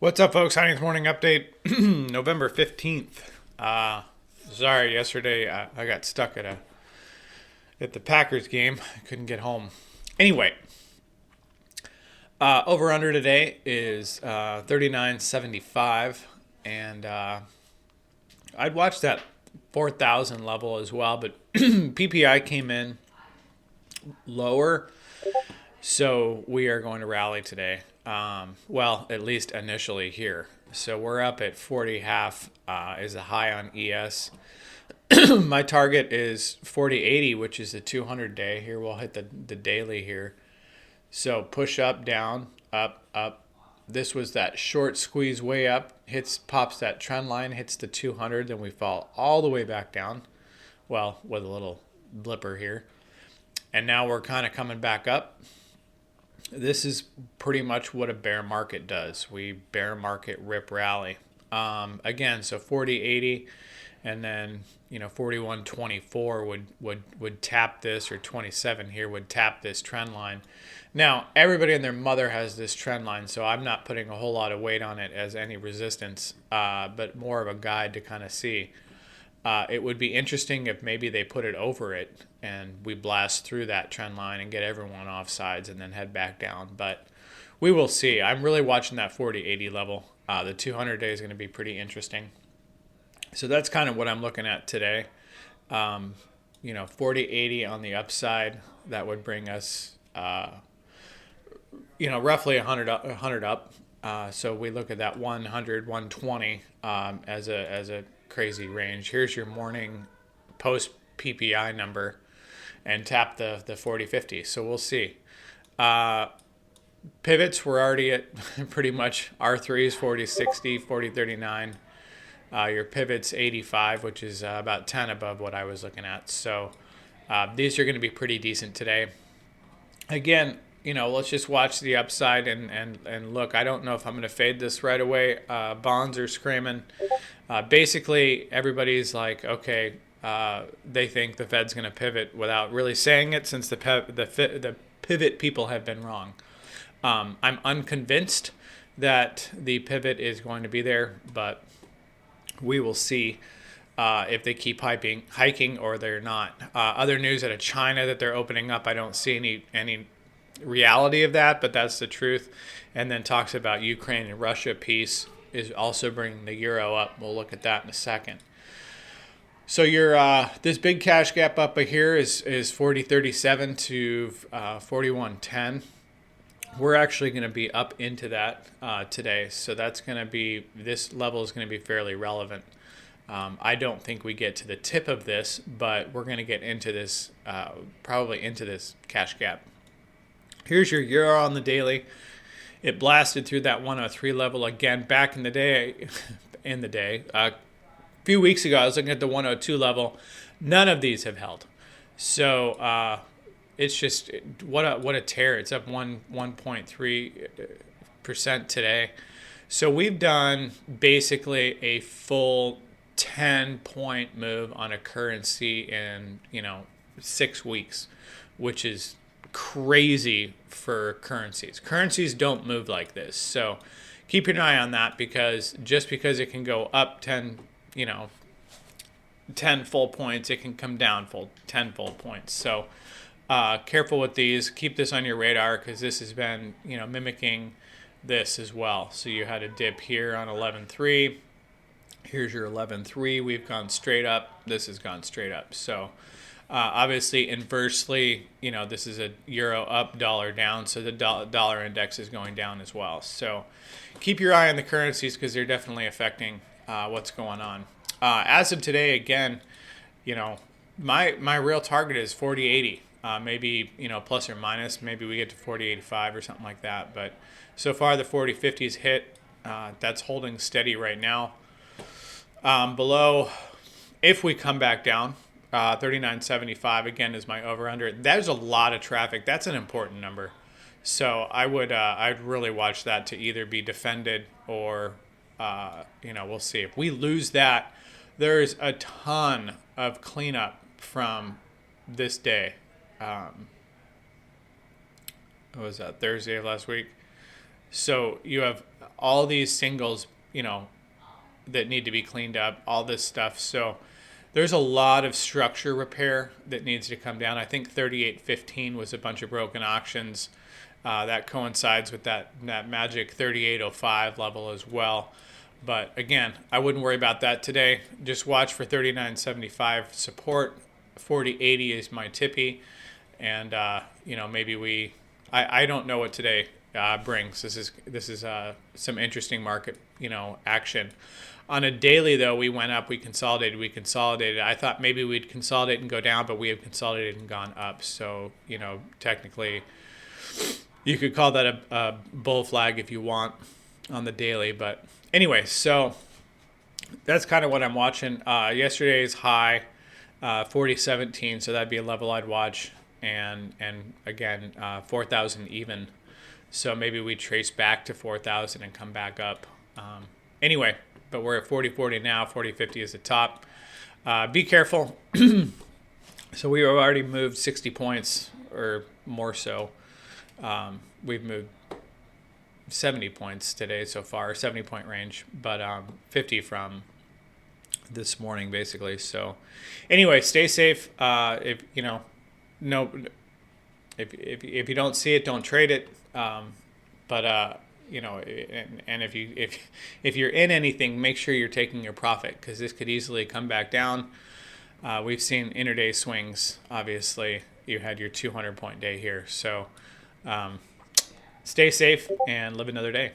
What's up, folks? Heinz Morning Update, November 15th. Sorry, yesterday I got stuck at the Packers game. I couldn't get home. Anyway, over under today is 39.75, and I'd watch that 4,000 level as well, but PPI came in lower, so we are going to rally today. Well, at least initially here. So we're up at 40 half is the high on ES. My target is 40.80, which is the 200 day. Here we'll hit the daily here. So push up, down, up, up. This was that short squeeze way up, pops that trend line, hits the 200, then we fall all the way back down. Well, with a little blipper here. And now we're kind of coming back up. This is pretty much what a bear market does. We bear market rip rally. Again, so 40.80 and then 41.24 would tap this, or 27 here would tap this trend line. Now, everybody and their mother has this trend line, so I'm not putting a whole lot of weight on it as any resistance, but more of a guide to kind of see. It would be interesting if maybe they put it over it and we blast through that trend line and get everyone off sides and then head back down. But we will see. I'm really watching that 40.80 level. The 200 day is going to be pretty interesting. So that's kind of what I'm looking at today. 40.80 on the upside, that would bring us, roughly 100 up. So we look at that 100, 120 as a crazy range. Here's your morning post PPI number and tap the 40.50. So we'll see. Pivots, we're already at pretty much R3s 40.60, 40.39. Your pivots 85, which is about 10 above what I was looking at. So these are going to be pretty decent today. Again, let's just watch the upside and look. I don't know if I'm going to fade this right away. Bonds are screaming. Basically, everybody's like, okay, they think the Fed's going to pivot without really saying it, since the pivot people have been wrong. I'm unconvinced that the pivot is going to be there, but we will see if they keep hiking or they're not. Other news out of China that they're opening up. I don't see any reality of that, but that's the truth. And then talks about Ukraine and Russia peace is also bringing the euro up. We'll look at that in a second. So your this big cash gap up here is 40.37 to 41.10. We're actually going to be up into that today, so that's going to be, this level is going to be fairly relevant. I don't think we get to the tip of this, but we're going to get into this, probably into this cash gap. Here's your euro on the daily. It blasted through that 103 level again back in the day. A few weeks ago, I was looking at the 102 level. None of these have held. So it's just what a tear. It's up 1.3% today. So we've done basically a full 10-point move on a currency in 6 weeks, which is crazy for currencies. Currencies don't move like this. So keep an eye on that, because just because it can go up 10 full points, it can come down 10 full points. So careful with these. Keep this on your radar, because this has been mimicking this as well. So you had a dip here on 11.3. Here's your 11.3. We've gone straight up. This has gone straight up. So obviously, inversely, this is a euro up, dollar down. So the dollar index is going down as well. So keep your eye on the currencies, because they're definitely affecting what's going on. As of today, again, my real target is 40.80. Maybe plus or minus. Maybe we get to 40.85 or something like that. But so far, the 40.50's hit. That's holding steady right now. Below, if we come back down, 39.75 again is my over/under. There's a lot of traffic. That's an important number. So I'd really watch that to either be defended or we'll see. If we lose that, there's a ton of cleanup from this day. What was that, Thursday of last week? So you have all these singles, that need to be cleaned up, all this stuff. So there's a lot of structure repair that needs to come down. I think 38.15 was a bunch of broken auctions. That coincides with that magic 38.05 level as well. But again, I wouldn't worry about that today. Just watch for 39.75 support. 40.80 is my tippy. And, maybe I don't know what today brings. This is some interesting market, action. On a daily, though, we went up, we consolidated. I thought maybe we'd consolidate and go down, but we have consolidated and gone up. So, technically, you could call that a bull flag if you want on the daily. But anyway, so that's kind of what I'm watching. Yesterday's high, 40.17, so that'd be a level I'd watch. And again, 4,000 even. So maybe we trace back to 4,000 and come back up. Anyway, but we're at 40.40 now. 40.50 is the top. Be careful. So we have already moved 60 points or more so. We've moved 70 points today so far, 70-point range, but 50 from this morning basically. So anyway, stay safe. If you don't see it, don't trade it. And if you're in anything, make sure you're taking your profit, because this could easily come back down. We've seen intraday swings. Obviously, you had your 200-point day here. So stay safe and live another day.